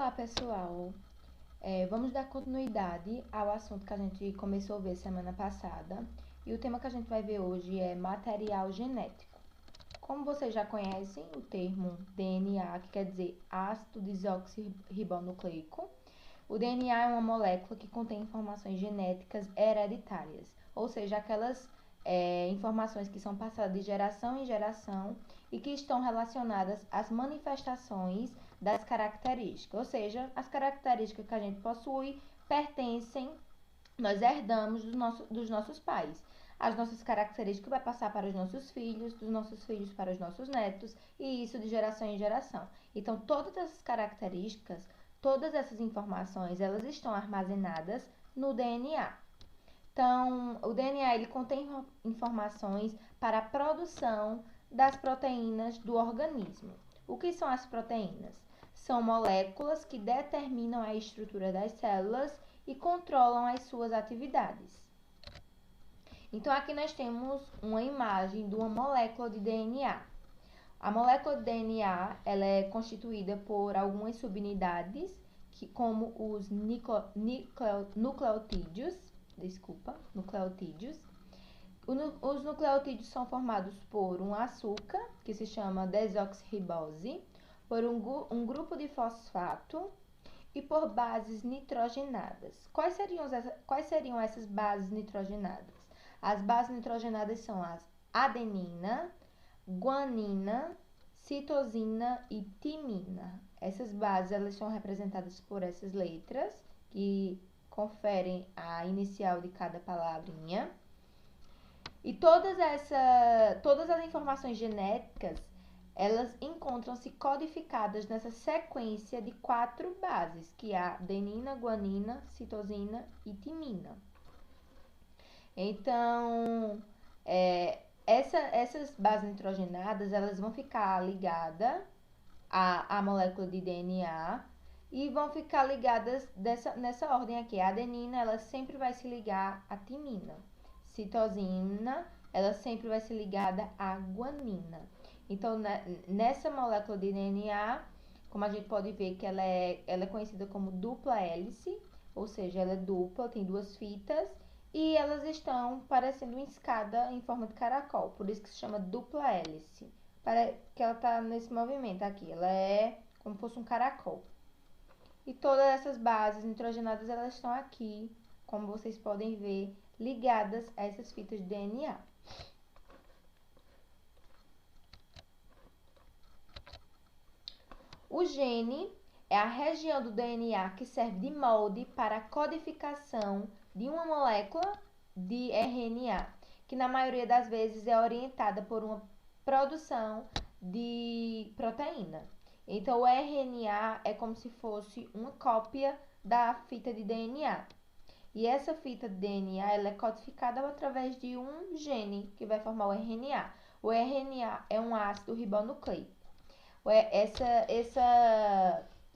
Olá, pessoal. Vamos dar continuidade ao assunto que a gente começou a ver semana passada. E o tema que a gente vai ver hoje é material genético. Como vocês já conhecem o termo DNA, que quer dizer ácido desoxirribonucleico, o DNA é uma molécula que contém informações genéticas hereditárias, ou seja, aquelas informações que são passadas de geração em geração e que estão relacionadas às manifestações das características, ou seja, as características que a gente possui pertencem, nós herdamos dos nossos pais. As nossas características vai passar para os nossos filhos, dos nossos filhos para os nossos netos, e isso de geração em geração. Então, todas essas características, todas essas informações, elas estão armazenadas no DNA. Então, o DNA ele contém informações para a produção das proteínas do organismo. O que são as proteínas? São moléculas que determinam a estrutura das células e controlam as suas atividades. Então, aqui nós temos uma imagem de uma molécula de DNA. A molécula de DNA ela é constituída por algumas subunidades, como os nucleotídeos. Os nucleotídeos são formados por um açúcar, que se chama desoxirribose, por um grupo de fosfato e por bases nitrogenadas. Quais seriam essas bases nitrogenadas? As bases nitrogenadas são as adenina, guanina, citosina e timina. Essas bases elas são representadas por essas letras que conferem a inicial de cada palavrinha. E todas as informações genéticas, elas encontram-se codificadas nessa sequência de 4 bases, que é a adenina, guanina, citosina e timina. Então, essas bases nitrogenadas, elas vão ficar ligadas à molécula de DNA e vão ficar ligadas nessa ordem aqui. A adenina, ela sempre vai se ligar à timina. Citosina, ela sempre vai ser ligada à guanina. Então, nessa molécula de DNA, como a gente pode ver que ela é conhecida como dupla hélice, ou seja, ela é dupla, tem 2 fitas, e elas estão parecendo uma escada em forma de caracol, por isso que se chama dupla hélice, que ela está nesse movimento aqui, ela é como se fosse um caracol. E todas essas bases nitrogenadas, elas estão aqui, como vocês podem ver, ligadas a essas fitas de DNA. O gene é a região do DNA que serve de molde para a codificação de uma molécula de RNA, que na maioria das vezes é orientada por uma produção de proteína. Então, o RNA é como se fosse uma cópia da fita de DNA. E essa fita de DNA ela é codificada através de um gene que vai formar o RNA. O RNA é um ácido ribonucleico.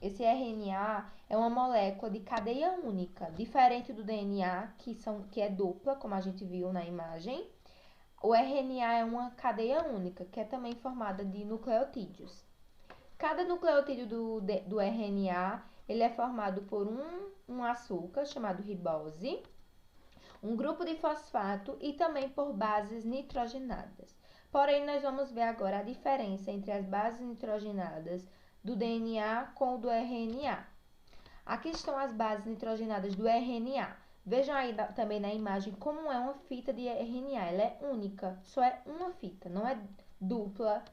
Esse RNA é uma molécula de cadeia única, diferente do DNA, que é dupla, como a gente viu na imagem. O RNA é uma cadeia única, que é também formada de nucleotídeos. Cada nucleotídeo do RNA ele é formado por um açúcar chamado ribose, um grupo de fosfato e também por bases nitrogenadas. Porém, nós vamos ver agora a diferença entre as bases nitrogenadas do DNA com o do RNA. Aqui estão as bases nitrogenadas do RNA. Vejam aí também na imagem como é uma fita de RNA. Ela é única, só é uma fita, não é dupla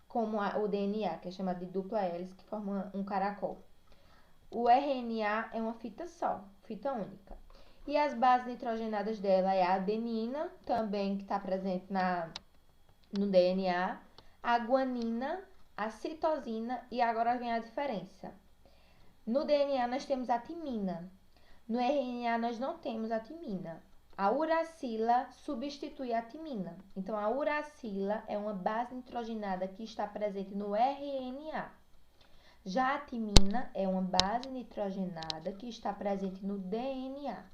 como o DNA, que é chamado de dupla hélice, que forma um caracol. O RNA é uma fita só, fita única. E as bases nitrogenadas dela é a adenina, também que está presente no DNA, a guanina, a citosina e agora vem a diferença. No DNA nós temos a timina, no RNA nós não temos a timina. A uracila substitui a timina. Então, a uracila é uma base nitrogenada que está presente no RNA. Já a timina é uma base nitrogenada que está presente no DNA.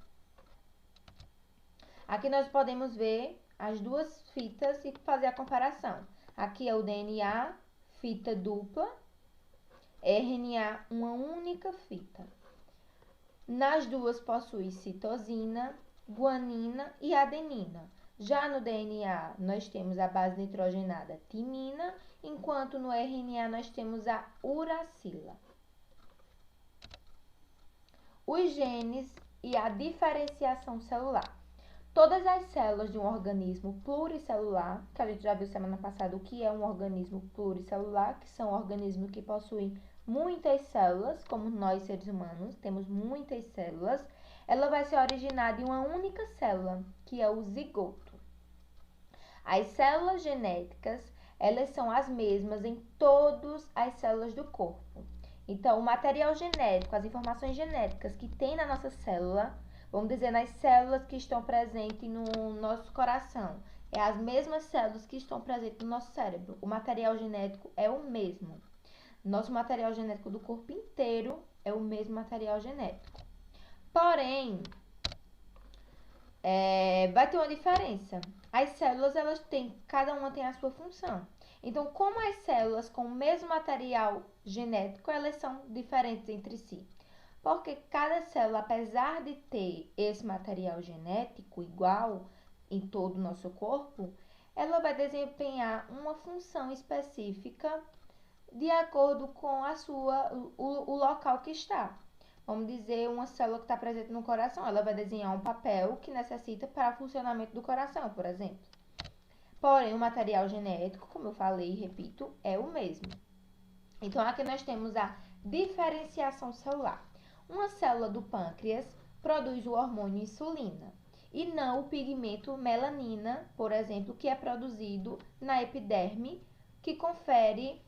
Aqui nós podemos ver as 2 fitas e fazer a comparação. Aqui é o DNA, fita dupla, RNA, uma única fita. Nas duas possui citosina, guanina e adenina. Já no DNA, nós temos a base nitrogenada timina, enquanto no RNA nós temos a uracila. Os genes e a diferenciação celular. Todas as células de um organismo pluricelular, que a gente já viu semana passada o que é um organismo pluricelular, que são organismos que possuem muitas células, como nós seres humanos, temos muitas células, ela vai se originar de uma única célula, que é o zigoto. As células genéticas, elas são as mesmas em todas as células do corpo. Então, o material genético, as informações genéticas que tem na nossa célula, vamos dizer, nas células que estão presentes no nosso coração, é as mesmas células que estão presentes no nosso cérebro. O material genético é o mesmo. Nosso material genético do corpo inteiro é o mesmo material genético. Porém, vai ter uma diferença. As células, cada uma tem a sua função. Então, como as células com o mesmo material genético, elas são diferentes entre si. Porque cada célula, apesar de ter esse material genético igual em todo o nosso corpo, ela vai desempenhar uma função específica de acordo com o local que está. Vamos dizer, uma célula que está presente no coração, ela vai desenhar um papel que necessita para o funcionamento do coração, por exemplo. Porém, o material genético, como eu falei e repito, é o mesmo. Então, aqui nós temos a diferenciação celular. Uma célula do pâncreas produz o hormônio insulina e não o pigmento melanina, por exemplo, que é produzido na epiderme, que confere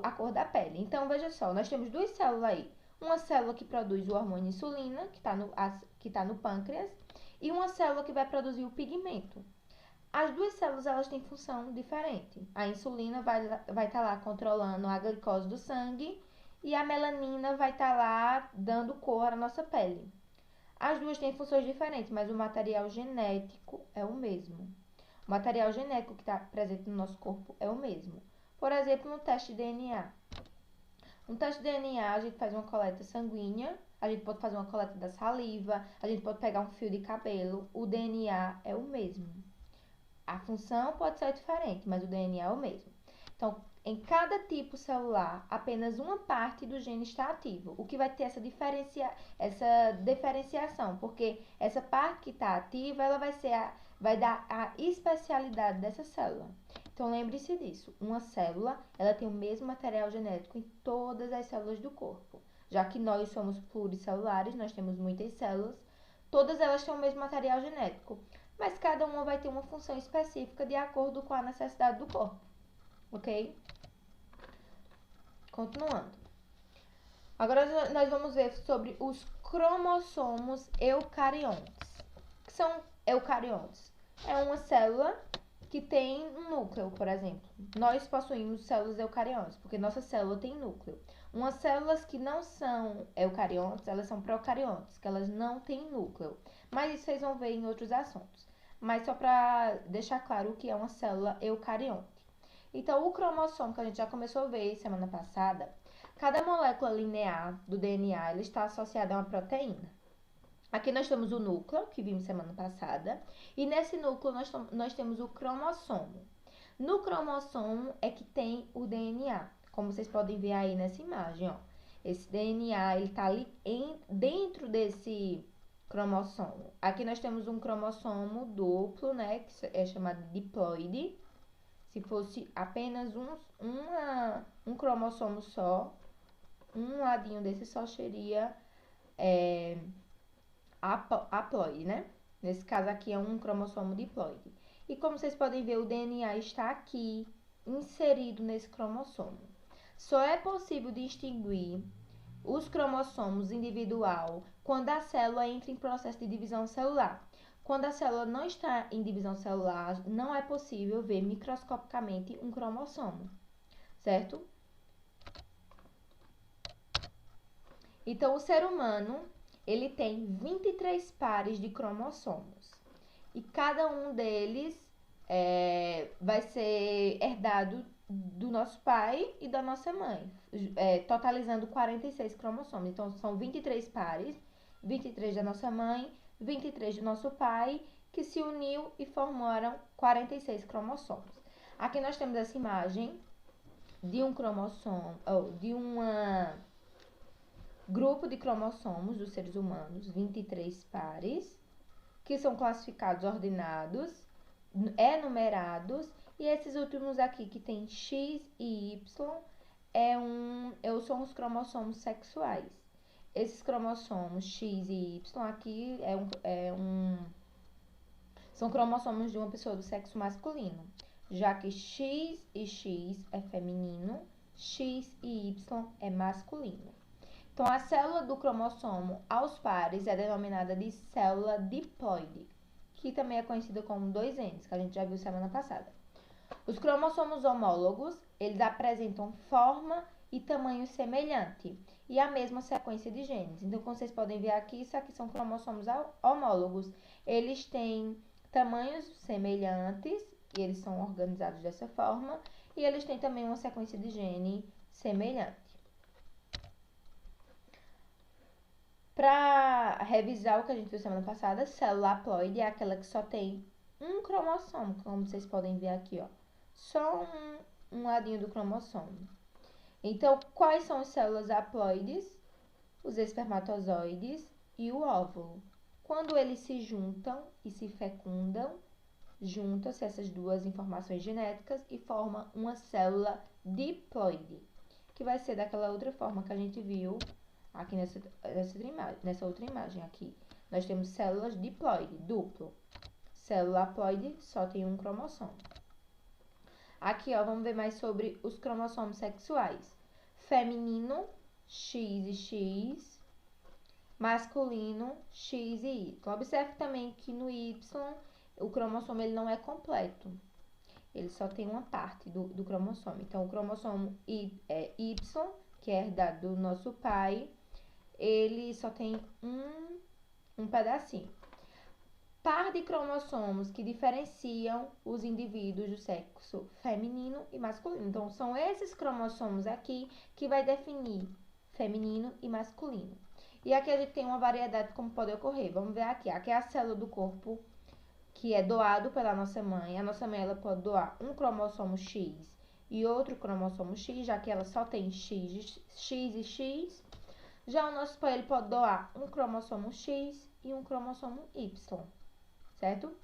a cor da pele. Então, veja só, nós temos duas células aí. Uma célula que produz o hormônio insulina, que está no pâncreas, e uma célula que vai produzir o pigmento. As duas células, elas têm função diferente. A insulina vai estar lá controlando a glicose do sangue e a melanina vai estar lá dando cor à nossa pele. As duas têm funções diferentes, mas o material genético é o mesmo. O material genético que está presente no nosso corpo é o mesmo. Por exemplo, no teste de DNA. No teste de DNA, a gente faz uma coleta sanguínea, a gente pode fazer uma coleta da saliva, a gente pode pegar um fio de cabelo. O DNA é o mesmo. A função pode ser diferente, mas o DNA é o mesmo. Então, em cada tipo celular, apenas uma parte do gene está ativo, o que vai ter essa diferenciação, porque essa parte que está ativa, ela vai dar a especialidade dessa célula. Então, lembre-se disso. Uma célula, ela tem o mesmo material genético em todas as células do corpo. Já que nós somos pluricelulares, nós temos muitas células, todas elas têm o mesmo material genético, mas cada uma vai ter uma função específica de acordo com a necessidade do corpo, ok? Continuando. Agora nós vamos ver sobre os cromossomos eucariontes. O que são eucariontes? É uma célula que tem um núcleo, por exemplo. Nós possuímos células eucariontes, porque nossa célula tem núcleo. Umas células que não são eucariontes, elas são procariontes, que elas não têm núcleo. Mas isso vocês vão ver em outros assuntos. Mas só para deixar claro o que é uma célula eucarionte. Então, o cromossomo, que a gente já começou a ver semana passada, cada molécula linear do DNA ela está associada a uma proteína. Aqui nós temos o núcleo, que vimos semana passada, e nesse núcleo nós temos o cromossomo. No cromossomo é que tem o DNA, como vocês podem ver aí nessa imagem, ó. Esse DNA, ele está ali dentro desse cromossomo. Aqui nós temos um cromossomo duplo, né, que é chamado de diploide. Se fosse apenas um cromossomo só, um ladinho desse só seria haploide, né? Nesse caso aqui é um cromossomo diploide. E como vocês podem ver, o DNA está aqui, inserido nesse cromossomo. Só é possível distinguir os cromossomos individual quando a célula entra em processo de divisão celular. Quando a célula não está em divisão celular, não é possível ver microscopicamente um cromossomo, certo? Então, o ser humano, ele tem 23 pares de cromossomos. E cada um deles vai ser herdado do nosso pai e da nossa mãe, totalizando 46 cromossomos. Então, são 23 pares, 23 da nossa mãe, 23 do nosso pai, que se uniu e formaram 46 cromossomos. Aqui nós temos essa imagem de um cromossomo, ou de um grupo de cromossomos dos seres humanos, 23 pares, que são classificados, ordenados, numerados, e esses últimos aqui que tem X e Y são os cromossomos sexuais. Esses cromossomos X e Y aqui são cromossomos de uma pessoa do sexo masculino, já que X e X é feminino, X e Y é masculino. Então, a célula do cromossomo aos pares é denominada de célula diploide, que também é conhecida como 2Ns, que a gente já viu semana passada. Os cromossomos homólogos, eles apresentam forma e tamanho semelhante e a mesma sequência de genes. Então, como vocês podem ver aqui, isso aqui são cromossomos homólogos. Eles têm tamanhos semelhantes e eles são organizados dessa forma e eles têm também uma sequência de gene semelhante. Para revisar o que a gente viu semana passada, célula haploide é aquela que só tem um cromossomo, como vocês podem ver aqui, ó. Só um ladinho do cromossomo. Então, quais são as células haploides? Os espermatozoides e o óvulo. Quando eles se juntam e se fecundam, juntam-se essas duas informações genéticas e formam uma célula diploide, que vai ser daquela outra forma que a gente viu aqui nessa outra imagem aqui. Nós temos células diploide, duplo. Célula haploide só tem um cromossomo. Aqui, ó, vamos ver mais sobre os cromossomos sexuais. Feminino, X e X. Masculino, X e Y. Observe também que no Y, o cromossomo ele não é completo. Ele só tem uma parte do cromossomo. Então, o cromossomo Y, que é herdado do nosso pai, ele só tem um pedacinho. Par de cromossomos que diferenciam os indivíduos do sexo feminino e masculino. Então, são esses cromossomos aqui que vai definir feminino e masculino. E aqui a gente tem uma variedade como pode ocorrer. Vamos ver aqui. Aqui é a célula do corpo que é doado pela nossa mãe. A nossa mãe ela pode doar um cromossomo X e outro cromossomo X, já que ela só tem X e X. Já o nosso pai ele pode doar um cromossomo X e um cromossomo Y, certo?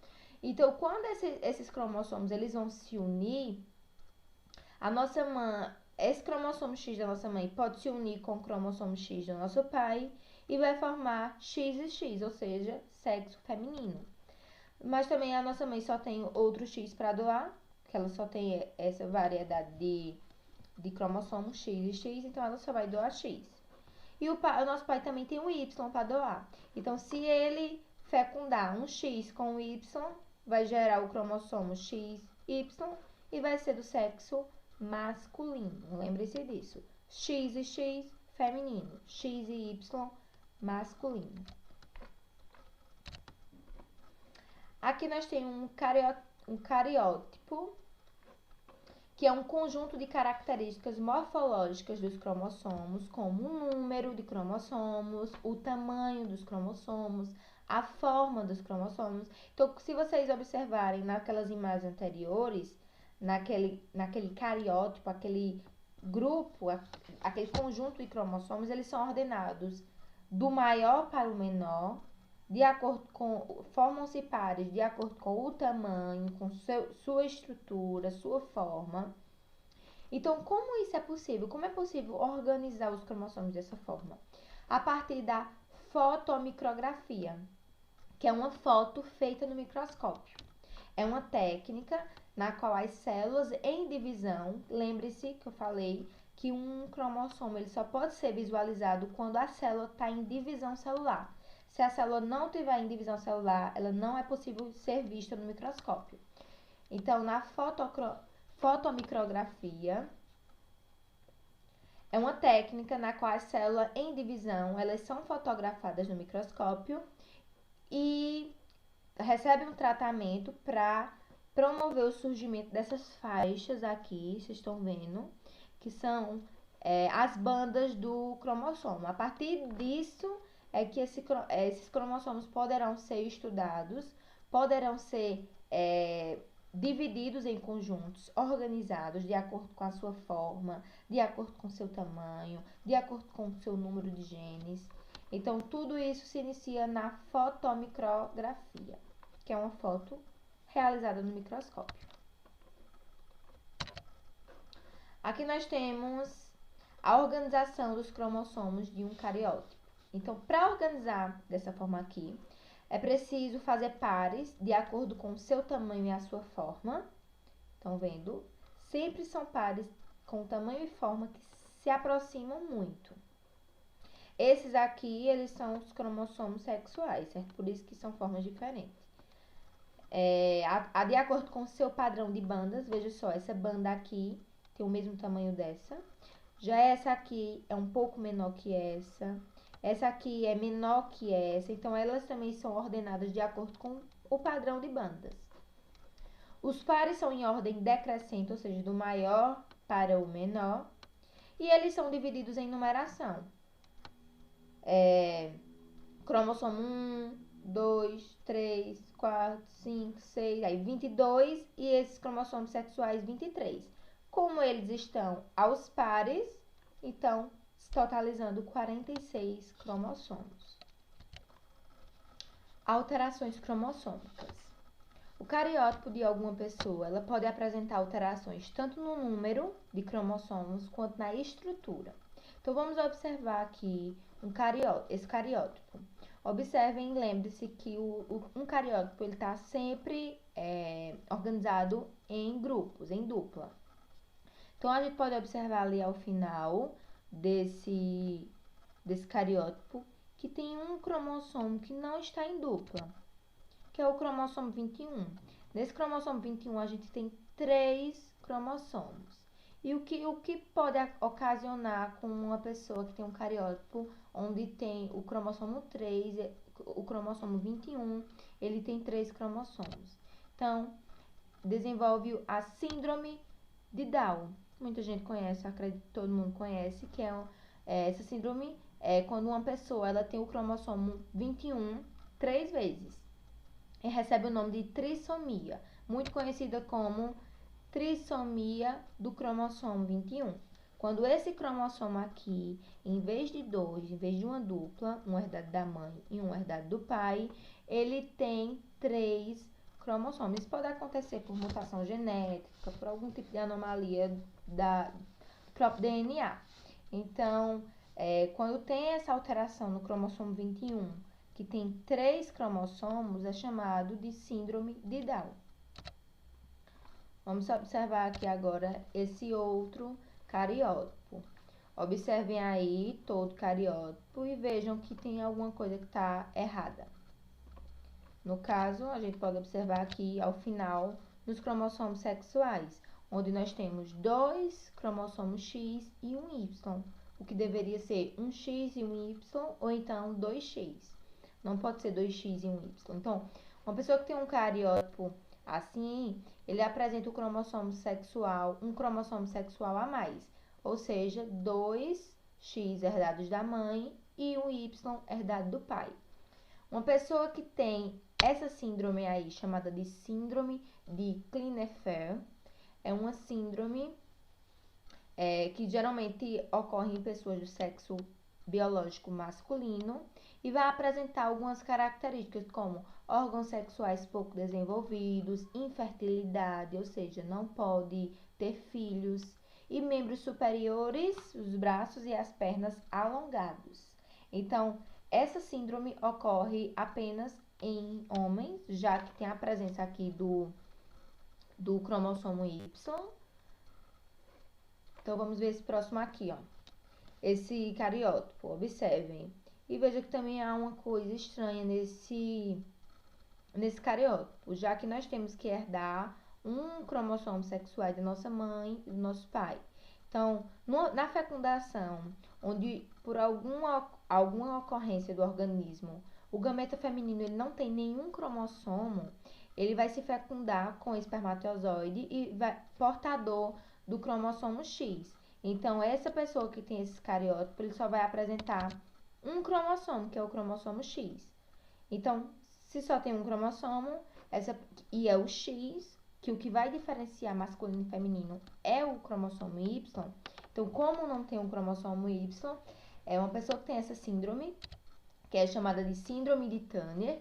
Então, quando esses cromossomos eles vão se unir, a nossa mãe, esse cromossomo X da nossa mãe pode se unir com o cromossomo X do nosso pai e vai formar X e X, ou seja, sexo feminino. Mas também a nossa mãe só tem outro X para doar, que ela só tem essa variedade de cromossomos X e X, então ela só vai doar X. E o nosso pai também tem um Y para doar. Então, se ele fecundar um X com o Y, vai gerar o cromossomo XY e vai ser do sexo masculino. Lembre-se disso. X e X, feminino. X e Y, masculino. Aqui nós temos um cariótipo, que é um conjunto de características morfológicas dos cromossomos, como o número de cromossomos, o tamanho dos cromossomos, a forma dos cromossomos. Então, se vocês observarem naquelas imagens anteriores, naquele cariótipo, aquele grupo, aquele conjunto de cromossomos, eles são ordenados do maior para o menor, de acordo com, formam-se pares de acordo com o tamanho, com sua estrutura, sua forma. Então, como isso é possível? Como é possível organizar os cromossomos dessa forma? A partir da fotomicrografia, que é uma foto feita no microscópio. É uma técnica na qual as células em divisão, lembre-se que eu falei que um cromossomo ele só pode ser visualizado quando a célula está em divisão celular. Se a célula não estiver em divisão celular, ela não é possível ser vista no microscópio. Então, na fotomicrografia, é uma técnica na qual as células em divisão, elas são fotografadas no microscópio e recebem um tratamento para promover o surgimento dessas faixas aqui, vocês estão vendo, que são as bandas do cromossomo. A partir disso é que esses cromossomos poderão ser estudados, poderão ser divididos em conjuntos, organizados de acordo com a sua forma, de acordo com o seu tamanho, de acordo com o seu número de genes. Então, tudo isso se inicia na fotomicrografia, que é uma foto realizada no microscópio. Aqui nós temos a organização dos cromossomos de um cariótipo. Então, para organizar dessa forma aqui, é preciso fazer pares de acordo com o seu tamanho e a sua forma. Estão vendo? Sempre são pares com tamanho e forma que se aproximam muito. Esses aqui, eles são os cromossomos sexuais, certo? Por isso que são formas diferentes. De acordo com o seu padrão de bandas, veja só, essa banda aqui tem o mesmo tamanho dessa. Já essa aqui é um pouco menor que essa. Essa aqui é menor que essa. Então, elas também são ordenadas de acordo com o padrão de bandas. Os pares são em ordem decrescente, ou seja, do maior para o menor. E eles são divididos em numeração. Cromossomo 1, 2, 3, 4, 5, 6, aí 22 e esses cromossomos sexuais 23. Como eles estão aos pares, então, totalizando 46 cromossomos. Alterações cromossômicas. O cariótipo de alguma pessoa, ela pode apresentar alterações tanto no número de cromossomos quanto na estrutura. Então, vamos observar aqui esse cariótipo. Observem e lembre-se que um cariótipo está sempre organizado em grupos, em dupla. Então, a gente pode observar ali ao final desse cariótipo que tem um cromossomo que não está em dupla, que é o cromossomo 21. Nesse cromossomo 21, a gente tem 3 cromossomos. E o que pode ocasionar com uma pessoa que tem um cariótipo onde tem o cromossomo 3, o cromossomo 21, ele tem 3 cromossomos. Então, desenvolve a síndrome de Down. Muita gente conhece, acredito que todo mundo conhece, que essa síndrome é quando uma pessoa ela tem o cromossomo 21 3 vezes. E recebe o nome de trissomia, muito conhecida como trissomia do cromossomo 21. Quando esse cromossomo aqui, em vez de 2, em vez de uma dupla, um herdado da mãe e um herdado do pai, ele tem 3 cromossomos. Isso pode acontecer por mutação genética, por algum tipo de anomalia do próprio DNA. Então, quando tem essa alteração no cromossomo 21, que tem 3 cromossomos, é chamado de síndrome de Down. Vamos observar aqui agora esse outro cariótipo. Observem aí todo cariótipo e vejam que tem alguma coisa que está errada. No caso, a gente pode observar aqui ao final nos cromossomos sexuais, onde nós temos 2 cromossomos X e um Y, o que deveria ser um X e um Y, ou então 2X. Não pode ser 2X e um Y. Então, uma pessoa que tem um cariótipo assim, ele apresenta um cromossomo sexual a mais, ou seja, 2X herdados da mãe e um Y herdado do pai. Uma pessoa que tem essa síndrome aí, chamada de síndrome de Klinefelter, é uma síndrome que geralmente ocorre em pessoas do sexo biológico masculino e vai apresentar algumas características como órgãos sexuais pouco desenvolvidos, infertilidade, ou seja, não pode ter filhos, e membros superiores, os braços e as pernas alongados. Então, essa síndrome ocorre apenas em homens, já que tem a presença aqui do cromossomo Y. Então, vamos ver esse próximo aqui, ó. Esse cariótipo, observem. E veja que também há uma coisa estranha nesse cariótipo, já que nós temos que herdar um cromossomo sexual da nossa mãe e do nosso pai. Então, na fecundação, onde por alguma ocorrência do organismo, o gameta feminino ele não tem nenhum cromossomo, ele vai se fecundar com o espermatozoide e vai portador do cromossomo X. Então, essa pessoa que tem esse cariótipo, ele só vai apresentar um cromossomo, que é o cromossomo X. Então, se só tem um cromossomo, e é o X, que o que vai diferenciar masculino e feminino é o cromossomo Y. Então, como não tem um cromossomo Y, é uma pessoa que tem essa síndrome, que é chamada de síndrome de Turner.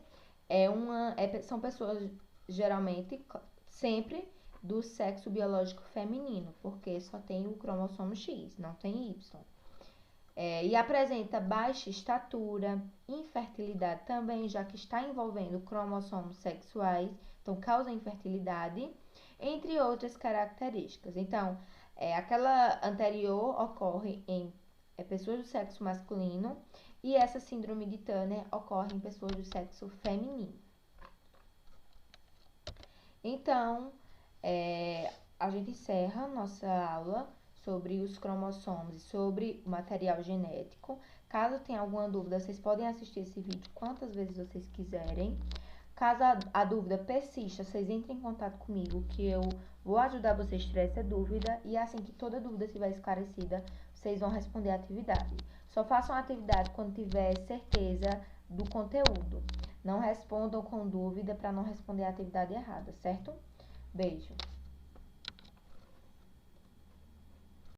São pessoas, geralmente, sempre do sexo biológico feminino, porque só tem o cromossomo X, não tem Y. E apresenta baixa estatura, infertilidade também, já que está envolvendo cromossomos sexuais, então causa infertilidade, entre outras características. Então, aquela anterior ocorre em pessoas do sexo masculino e essa síndrome de Turner ocorre em pessoas do sexo feminino. Então, a gente encerra nossa aula sobre os cromossomos e sobre o material genético. Caso tenha alguma dúvida, vocês podem assistir esse vídeo quantas vezes vocês quiserem. Caso a dúvida persista, vocês entrem em contato comigo que eu vou ajudar vocês a tirar essa dúvida e assim que toda dúvida estiver esclarecida, vocês vão responder a atividade. Só façam a atividade quando tiver certeza do conteúdo. Não respondam com dúvida para não responder a atividade errada, certo? Beijo!